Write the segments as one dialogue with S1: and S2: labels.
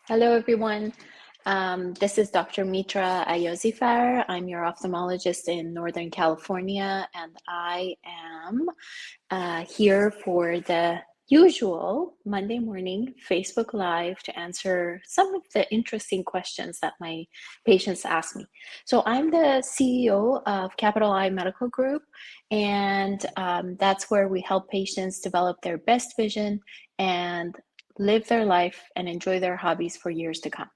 S1: Hello, everyone. This is Dr. Mitra Ayozifar. I'm your ophthalmologist in Northern California, and I am here for the usual Monday morning Facebook Live to answer some of the interesting questions that my patients ask me. So I'm the CEO of Capital Eye Medical Group, and that's where we help patients develop their best vision and live their life and enjoy their hobbies for years to come.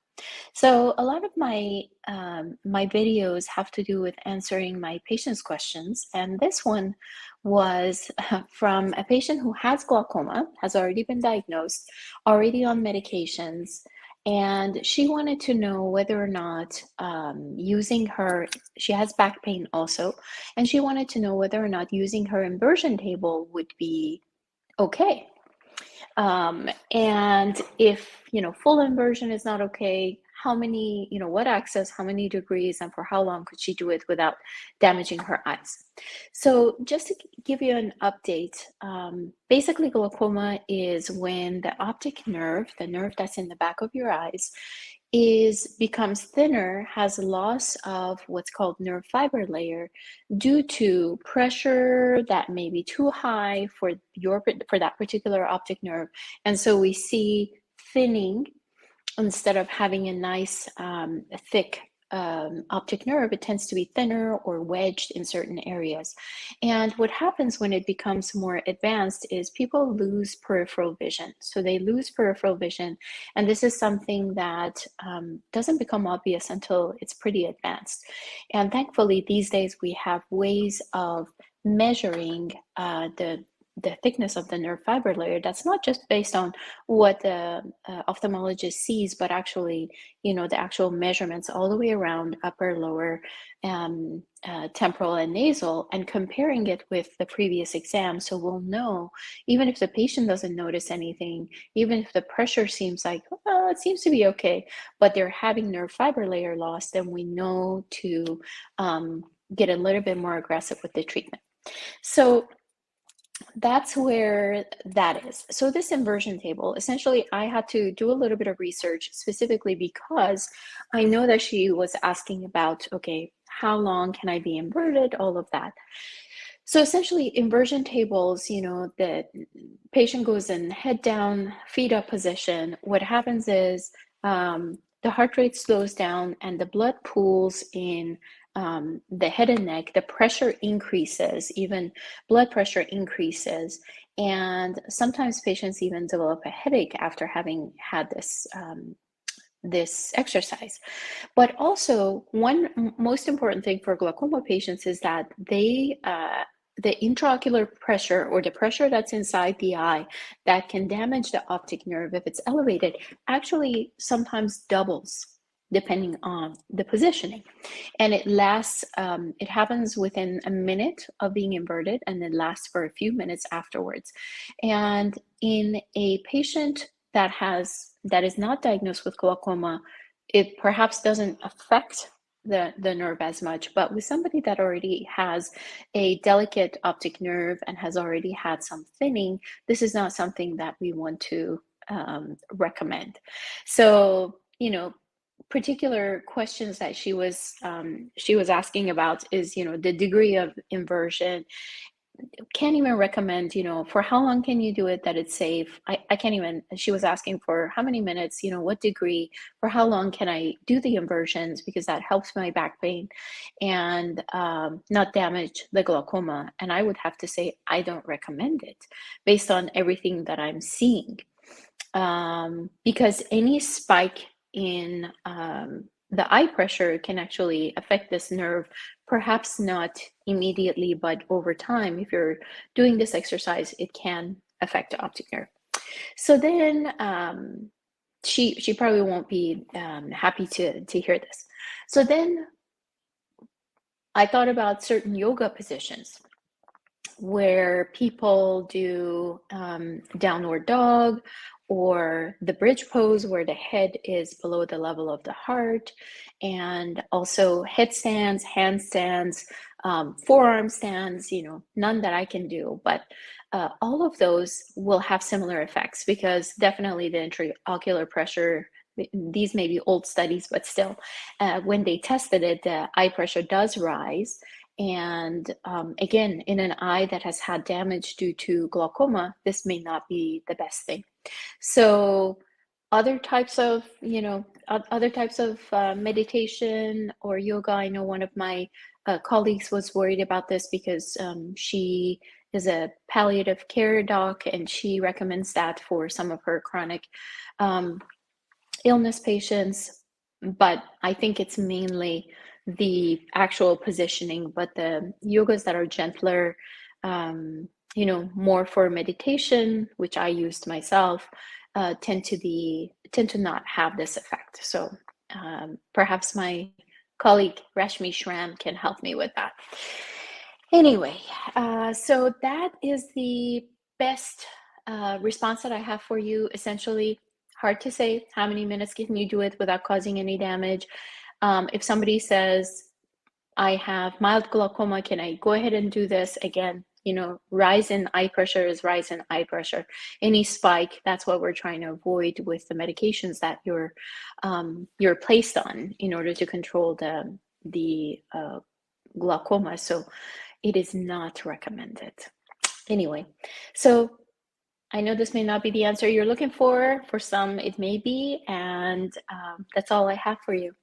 S1: So a lot of my videos have to do with answering my patients' questions, and this one was from a patient who has glaucoma, has already been diagnosed, already on medications, and she wanted to know whether or not using her, she has back pain also, and she wanted to know whether or not using her inversion table would be okay. And if, full inversion is not okay, how many, what access, how many degrees, and for how long could she do it without damaging her eyes? So just to give you an update, basically glaucoma is when the optic nerve, the nerve that's in the back of your eyes, becomes thinner, has loss of what's called nerve fiber layer due to pressure that may be too high for that particular optic nerve, and so we see thinning. Instead of having a nice thick optic nerve, it tends to be thinner or wedged in certain areas. And what happens when it becomes more advanced is people lose peripheral vision. So they lose peripheral vision, and this is something that doesn't become obvious until it's pretty advanced. And thankfully, these days we have ways of measuring the thickness of the nerve fiber layer that's not just based on what the ophthalmologist sees, but actually, the actual measurements all the way around upper, lower, temporal, and nasal, and comparing it with the previous exam. So we'll know, even if the patient doesn't notice anything, even if the pressure seems like, oh, it seems to be okay, but they're having nerve fiber layer loss, then we know to get a little bit more aggressive with the treatment. So that's where that is. So this inversion table, essentially, I had to do a little bit of research specifically because I know that she was asking about, okay, how long can I be inverted, all of that. So essentially, inversion tables, the patient goes in head down, feet up position. What happens is the heart rate slows down and the blood pools in the head and neck, the pressure increases, even blood pressure increases, and sometimes patients even develop a headache after having had this exercise. But also, one most important thing for glaucoma patients is that the intraocular pressure, or the pressure that's inside the eye that can damage the optic nerve if it's elevated, actually sometimes doubles depending on the positioning. And it lasts, it happens within a minute of being inverted, and it lasts for a few minutes afterwards. And in a patient that is not diagnosed with glaucoma, it perhaps doesn't affect the nerve as much, but with somebody that already has a delicate optic nerve and has already had some thinning, this is not something that we want to recommend. So, particular questions that she was asking about is, the degree of inversion. Can't even recommend, for how long can you do it that it's safe. I can't even, she was asking for how many minutes, what degree, for how long can I do the inversions, because that helps my back pain and not damage the glaucoma. And I would have to say I don't recommend it based on everything that I'm seeing, because any spike in the eye pressure can actually affect this nerve, perhaps not immediately, but over time, if you're doing this exercise, it can affect the optic nerve. So then she probably won't be happy to hear this. So then I thought about certain yoga positions where people do downward dog, or the bridge pose where the head is below the level of the heart, and also headstands, handstands, forearm stands, none that I can do, but all of those will have similar effects, because definitely the intraocular pressure these may be old studies, but still, when they tested it, the eye pressure does rise. And again, in an eye that has had damage due to glaucoma, this may not be the best thing. So other types of, other types of meditation or yoga. I know one of my colleagues was worried about this because she is a palliative care doc, and she recommends that for some of her chronic um, illness patients. But I think it's mainly the actual positioning, but the yogas that are gentler, more for meditation, which I used myself, tend to not have this effect. So perhaps my colleague Rashmi Shram can help me with that. Anyway, so that is the best response that I have for you. Essentially, hard to say how many minutes can you do it without causing any damage. If somebody says, I have mild glaucoma, can I go ahead and do this? Again, rise in eye pressure is rise in eye pressure. Any spike, that's what we're trying to avoid with the medications that you're placed on in order to control the glaucoma. So it is not recommended. Anyway, so I know this may not be the answer you're looking for. For some, it may be, and that's all I have for you.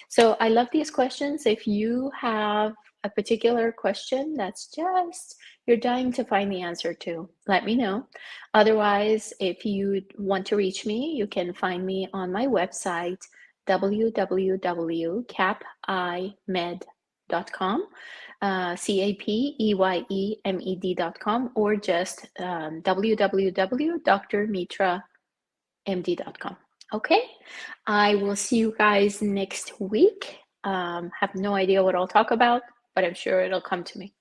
S1: So I love these questions. If you have a particular question that's just you're dying to find the answer to, let me know. Otherwise, if you want to reach me, you can find me on my website, www.capeymed.com. CAPEYEMED.com, or just www.drmitramd.com. Okay, I will see you guys next week. Have no idea what I'll talk about, but I'm sure it'll come to me.